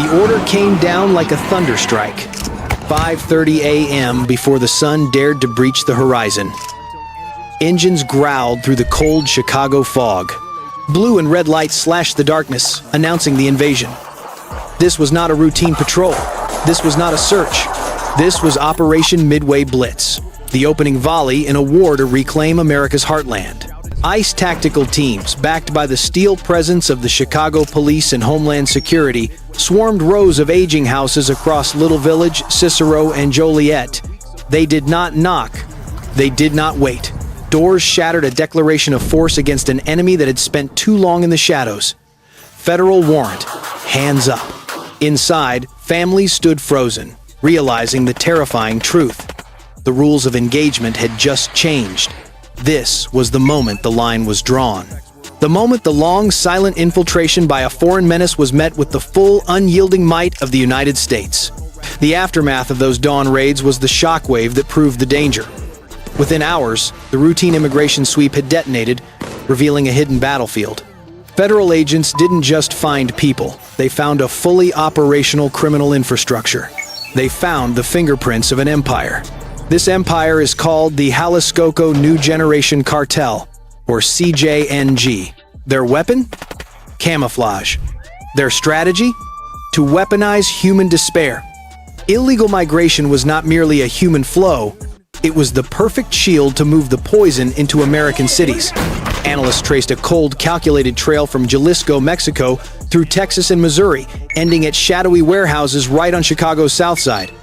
The order came down like a thunderstrike. 5:30 a.m. before the sun dared to breach the horizon. Engines growled through the cold Chicago fog. Blue and red lights slashed the darkness, announcing the invasion. This was not a routine patrol. This was not a search. This was Operation Midway Blitz, the opening volley in a war to reclaim America's heartland. ICE tactical teams, backed by the steel presence of the Chicago Police and Homeland Security, swarmed rows of aging houses across Little Village, Cicero, and Joliet. They did not knock. They did not wait. Doors shattered a declaration of force against an enemy that had spent too long in the shadows. Federal warrant. Hands up. Inside, families stood frozen, realizing the terrifying truth. The rules of engagement had just changed. This was the moment the line was drawn. The moment the long, silent infiltration by a foreign menace was met with the full, unyielding might of the United States. The aftermath of those dawn raids was the shockwave that proved the danger. Within hours, the routine immigration sweep had detonated, revealing a hidden battlefield. Federal agents didn't just find people, they found a fully operational criminal infrastructure. They found the fingerprints of an empire. This empire is called the Jalisco New Generation Cartel, or CJNG. Their weapon? Camouflage. Their strategy? To weaponize human despair. Illegal migration was not merely a human flow, it was the perfect shield to move the poison into American cities. Analysts traced a cold, calculated trail from Jalisco, Mexico, through Texas and Missouri, ending at shadowy warehouses right on Chicago's south side.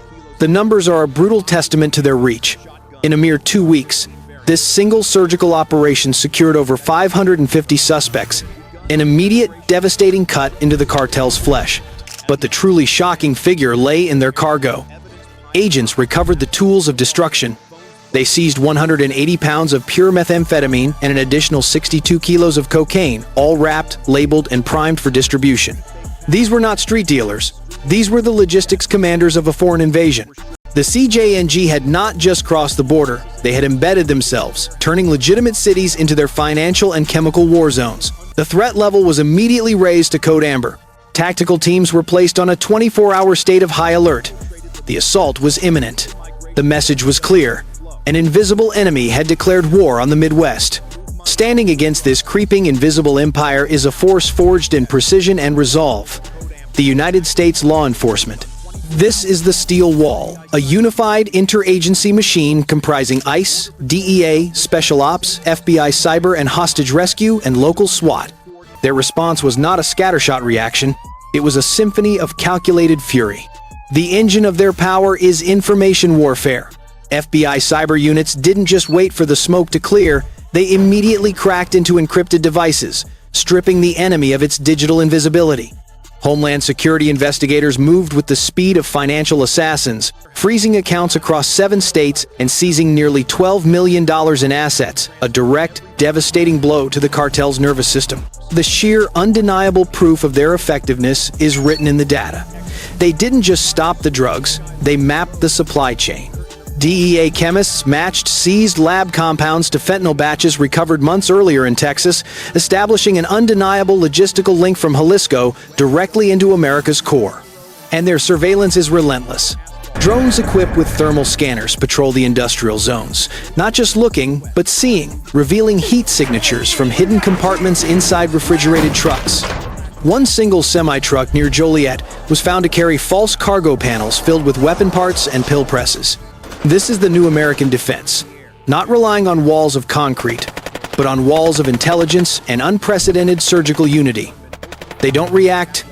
The numbers are a brutal testament to their reach. In a mere 2 weeks, this single surgical operation secured over 550 suspects, an immediate, devastating cut into the cartel's flesh. But the truly shocking figure lay in their cargo. Agents recovered the tools of destruction. They seized 180 pounds of pure methamphetamine and an additional 62 kilos of cocaine, all wrapped, labeled, and primed for distribution. These were not street dealers. These were the logistics commanders of a foreign invasion. The CJNG had not just crossed the border, they had embedded themselves, turning legitimate cities into their financial and chemical war zones. The threat level was immediately raised to code amber. Tactical teams were placed on a 24-hour state of high alert. The assault was imminent. The message was clear. An invisible enemy had declared war on the Midwest. Standing against this creeping invisible empire is a force forged in precision and resolve. The United States law enforcement. This is the Steel Wall, a unified interagency machine comprising ICE, DEA, Special Ops, FBI Cyber and Hostage Rescue, and local SWAT. Their response was not a scattershot reaction, it was a symphony of calculated fury. The engine of their power is information warfare. FBI cyber units didn't just wait for the smoke to clear, they immediately cracked into encrypted devices, stripping the enemy of its digital invisibility. Homeland Security investigators moved with the speed of financial assassins, freezing accounts across 7 states and seizing nearly $12 million in assets, a direct, devastating blow to the cartel's nervous system. The sheer, undeniable proof of their effectiveness is written in the data. They didn't just stop the drugs, they mapped the supply chain. DEA chemists matched seized lab compounds to fentanyl batches recovered months earlier in Texas, establishing an undeniable logistical link from Jalisco directly into America's core. And their surveillance is relentless. Drones equipped with thermal scanners patrol the industrial zones, not just looking, but seeing, revealing heat signatures from hidden compartments inside refrigerated trucks. One single semi-truck near Joliet was found to carry false cargo panels filled with weapon parts and pill presses. This is the new American defense, not relying on walls of concrete, but on walls of intelligence and unprecedented surgical unity. They don't react,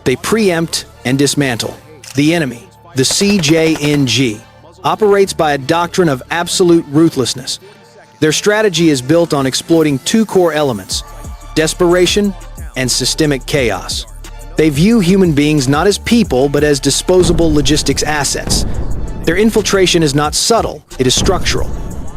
they preempt and dismantle. The enemy, the CJNG, operates by a doctrine of absolute ruthlessness. Their strategy is built on exploiting 2 core elements: desperation and systemic chaos. They view human beings not as people, but as disposable logistics assets. Their infiltration is not subtle, it is structural.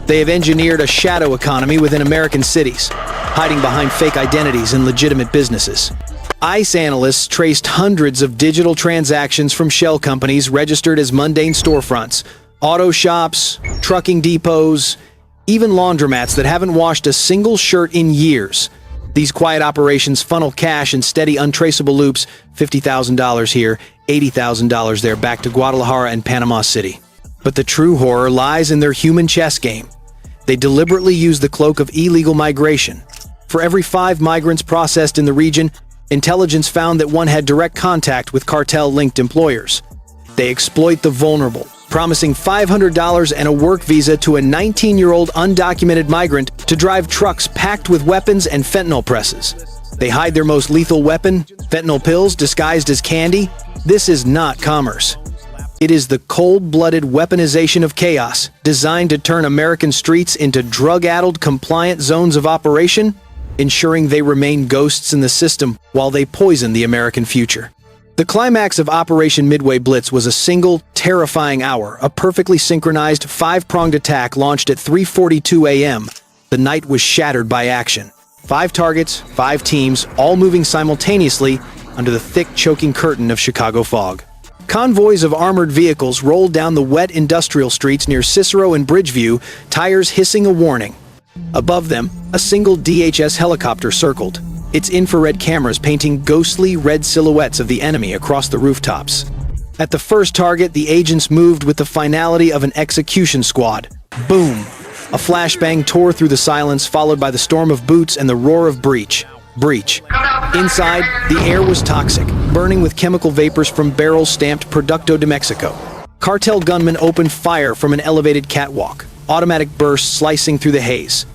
They have engineered a shadow economy within American cities, hiding behind fake identities and legitimate businesses. ICE analysts traced hundreds of digital transactions from shell companies registered as mundane storefronts, auto shops, trucking depots, even laundromats that haven't washed a single shirt in years. These quiet operations funnel cash in steady, untraceable loops, $50,000 here, $80,000 there, back to Guadalajara and Panama City. But the true horror lies in their human chess game. They deliberately use the cloak of illegal migration. For every 5 migrants processed in the region, intelligence found that one had direct contact with cartel-linked employers. They exploit the vulnerable, promising $500 and a work visa to a 19-year-old undocumented migrant to drive trucks packed with weapons and fentanyl presses. They hide their most lethal weapon, fentanyl pills disguised as candy. This is not commerce. It is the cold-blooded weaponization of chaos, designed to turn American streets into drug-addled, compliant zones of operation, ensuring they remain ghosts in the system while they poison the American future. The climax of Operation Midway Blitz was a single, terrifying hour, a perfectly synchronized, 5-pronged attack launched at 3:42 a.m. The night was shattered by action. 5 targets, 5 teams, all moving simultaneously under the thick, choking curtain of Chicago fog. Convoys of armored vehicles rolled down the wet industrial streets near Cicero and Bridgeview, tires hissing a warning. Above them, a single DHS helicopter circled, its infrared cameras painting ghostly red silhouettes of the enemy across the rooftops. At the first target, the agents moved with the finality of an execution squad. Boom! A flashbang tore through the silence, followed by the storm of boots and the roar of breach. Inside, the air was toxic, burning with chemical vapors from barrels stamped Producto de Mexico. Cartel gunmen opened fire from an elevated catwalk, automatic bursts slicing through the haze.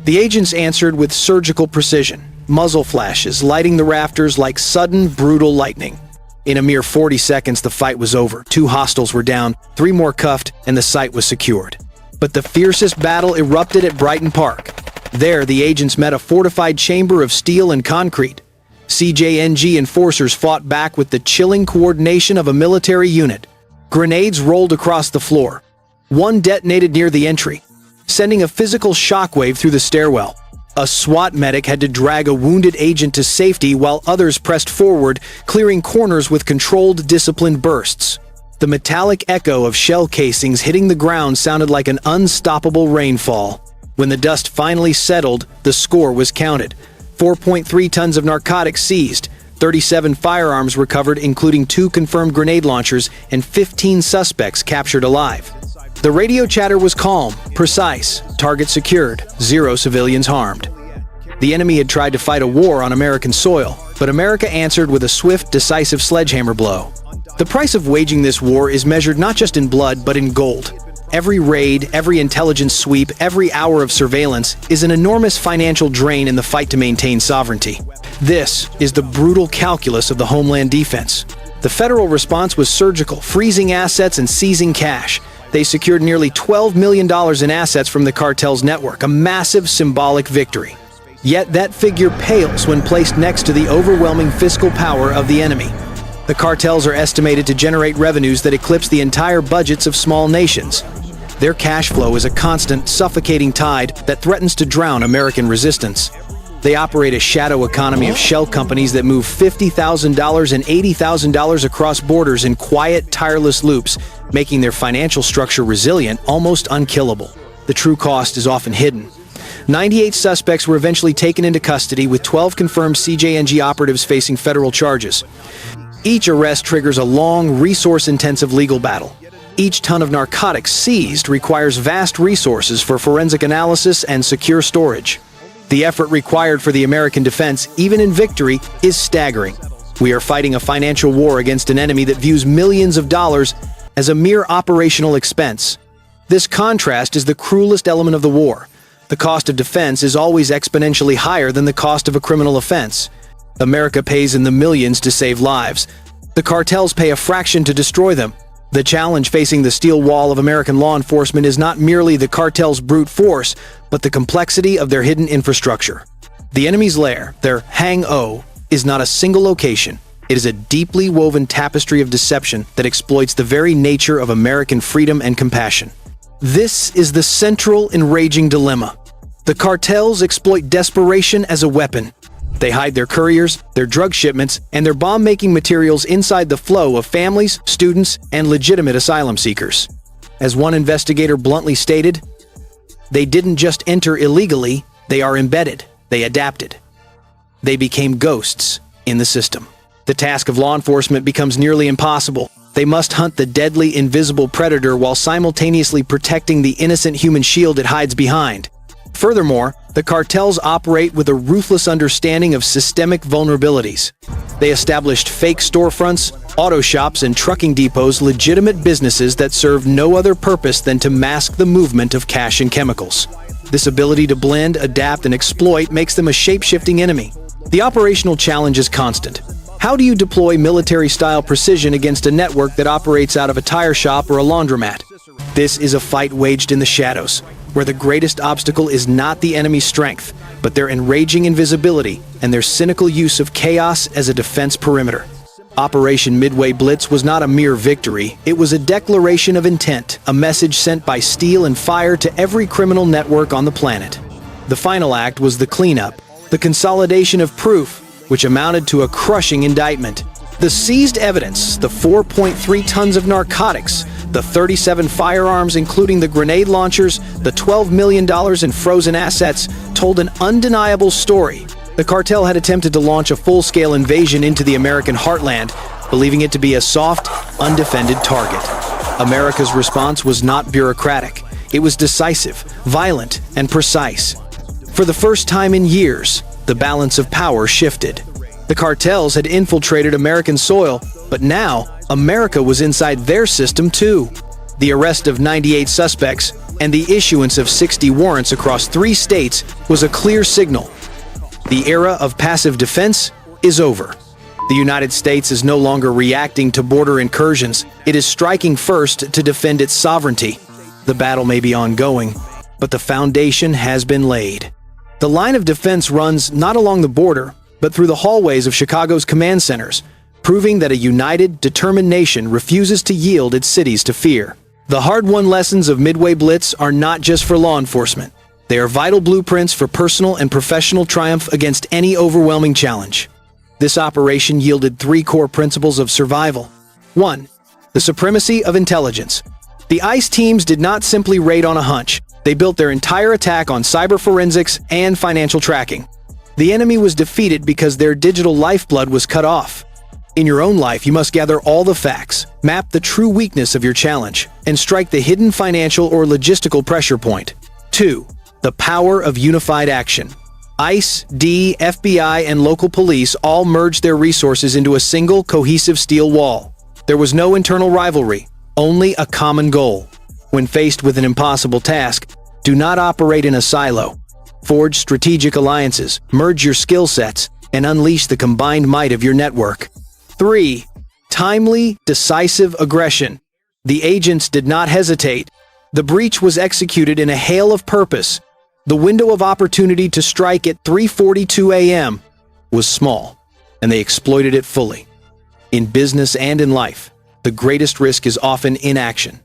The agents answered with surgical precision, muzzle flashes lighting the rafters like sudden, brutal lightning. In a mere 40 seconds, the fight was over. 2 hostiles were down, 3 more cuffed, and the site was secured. But the fiercest battle erupted at Brighton Park. There, the agents met a fortified chamber of steel and concrete. CJNG enforcers fought back with the chilling coordination of a military unit. Grenades rolled across the floor. One detonated near the entry, sending a physical shockwave through the stairwell. A SWAT medic had to drag a wounded agent to safety while others pressed forward, clearing corners with controlled, disciplined bursts. The metallic echo of shell casings hitting the ground sounded like an unstoppable rainfall. When the dust finally settled, the score was counted. 4.3 tons of narcotics seized, 37 firearms recovered, including 2 confirmed grenade launchers, and 15 suspects captured alive. The radio chatter was calm, precise, target secured, 0 civilians harmed. The enemy had tried to fight a war on American soil, but America answered with a swift, decisive sledgehammer blow. The price of waging this war is measured not just in blood, but in gold. Every raid, every intelligence sweep, every hour of surveillance is an enormous financial drain in the fight to maintain sovereignty. This is the brutal calculus of the Homeland Defense. The federal response was surgical, freezing assets and seizing cash. They secured nearly $12 million in assets from the cartel's network, a massive symbolic victory. Yet that figure pales when placed next to the overwhelming fiscal power of the enemy. The cartels are estimated to generate revenues that eclipse the entire budgets of small nations. Their cash flow is a constant, suffocating tide that threatens to drown American resistance. They operate a shadow economy of shell companies that move $50,000 and $80,000 across borders in quiet, tireless loops, making their financial structure resilient, almost unkillable. The true cost is often hidden. 98 suspects were eventually taken into custody, with 12 confirmed CJNG operatives facing federal charges. Each arrest triggers a long, resource-intensive legal battle. Each ton of narcotics seized requires vast resources for forensic analysis and secure storage. The effort required for the American defense, even in victory, is staggering. We are fighting a financial war against an enemy that views millions of dollars as a mere operational expense. This contrast is the cruelest element of the war. The cost of defense is always exponentially higher than the cost of a criminal offense. America pays in the millions to save lives. The cartels pay a fraction to destroy them. The challenge facing the steel wall of American law enforcement is not merely the cartel's brute force, but the complexity of their hidden infrastructure. The enemy's lair, their hang-o, is not a single location. It is a deeply woven tapestry of deception that exploits the very nature of American freedom and compassion. This is the central, enraging dilemma. The cartels exploit desperation as a weapon. They hide their couriers, their drug shipments, and their bomb-making materials inside the flow of families, students, and legitimate asylum seekers. As one investigator bluntly stated, "They didn't just enter illegally, they are embedded, they adapted." They became ghosts in the system. The task of law enforcement becomes nearly impossible. They must hunt the deadly, invisible predator while simultaneously protecting the innocent human shield it hides behind. Furthermore, the cartels operate with a ruthless understanding of systemic vulnerabilities. They established fake storefronts, auto shops, and trucking depots, legitimate businesses that serve no other purpose than to mask the movement of cash and chemicals. This ability to blend, adapt, and exploit makes them a shape-shifting enemy. The operational challenge is constant. How do you deploy military-style precision against a network that operates out of a tire shop or a laundromat? This is a fight waged in the shadows, where the greatest obstacle is not the enemy's strength, but their enraging invisibility and their cynical use of chaos as a defense perimeter. Operation Midway Blitz was not a mere victory, it was a declaration of intent, a message sent by steel and fire to every criminal network on the planet. The final act was the cleanup, the consolidation of proof, which amounted to a crushing indictment. The seized evidence, the 4.3 tons of narcotics, the 37 firearms including the grenade launchers, the $12 million in frozen assets, told an undeniable story. The cartel had attempted to launch a full-scale invasion into the American heartland, believing it to be a soft, undefended target. America's response was not bureaucratic. It was decisive, violent, and precise. For the first time in years, the balance of power shifted. The cartels had infiltrated American soil, but now America was inside their system too. The arrest of 98 suspects and the issuance of 60 warrants across 3 states was a clear signal. The era of passive defense is over. The United States is no longer reacting to border incursions. It is striking first to defend its sovereignty. The battle may be ongoing, but the foundation has been laid. The line of defense runs not along the border, but through the hallways of Chicago's command centers, proving that a united, determined nation refuses to yield its cities to fear. The hard-won lessons of Midway Blitz are not just for law enforcement. They are vital blueprints for personal and professional triumph against any overwhelming challenge. This operation yielded 3 core principles of survival. 1. The supremacy of intelligence. The ICE teams did not simply raid on a hunch. They built their entire attack on cyber forensics and financial tracking. The enemy was defeated because their digital lifeblood was cut off. In your own life, you must gather all the facts, map the true weakness of your challenge, and strike the hidden financial or logistical pressure point. 2. The power of unified action. ICE, DEA, FBI, and local police all merged their resources into a single, cohesive steel wall. There was no internal rivalry, only a common goal. When faced with an impossible task, do not operate in a silo. Forge strategic alliances, merge your skill sets, and unleash the combined might of your network. 3. Timely, decisive aggression. The agents did not hesitate. The breach was executed in a hail of purpose. The window of opportunity to strike at 3:42 a.m. was small, and they exploited it fully. In business and in life, the greatest risk is often inaction.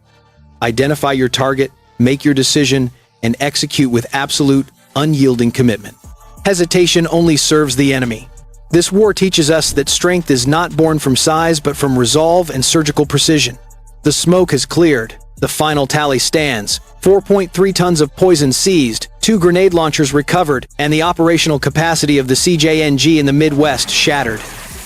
Identify your target, make your decision, and execute with absolute, unyielding commitment. Hesitation only serves the enemy. This war teaches us that strength is not born from size but from resolve and surgical precision. The smoke has cleared. The final tally stands. 4.3 tons of poison seized, 2 grenade launchers recovered, and the operational capacity of the CJNG in the Midwest shattered.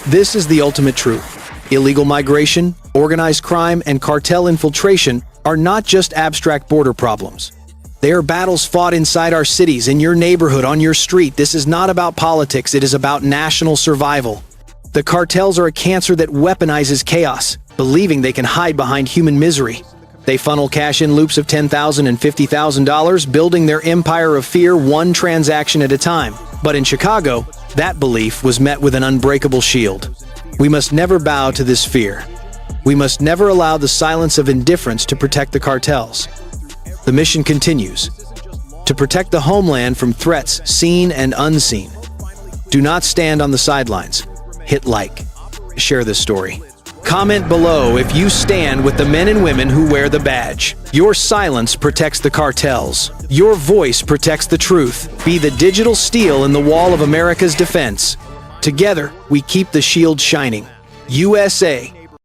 This is the ultimate truth. Illegal migration, organized crime, and cartel infiltration are not just abstract border problems. They are battles fought inside our cities, in your neighborhood, on your street. This is not about politics, it is about national survival. The cartels are a cancer that weaponizes chaos, believing they can hide behind human misery. They funnel cash in loops of $10,000 and $50,000, building their empire of fear one transaction at a time. But in Chicago, that belief was met with an unbreakable shield. We must never bow to this fear. We must never allow the silence of indifference to protect the cartels. The mission continues, to protect the homeland from threats seen and unseen. Do not stand on the sidelines. Hit like. Share this story. Comment below if you stand with the men and women who wear the badge. Your silence protects the cartels. Your voice protects the truth. Be the digital steel in the wall of America's defense. Together, we keep the shield shining. USA,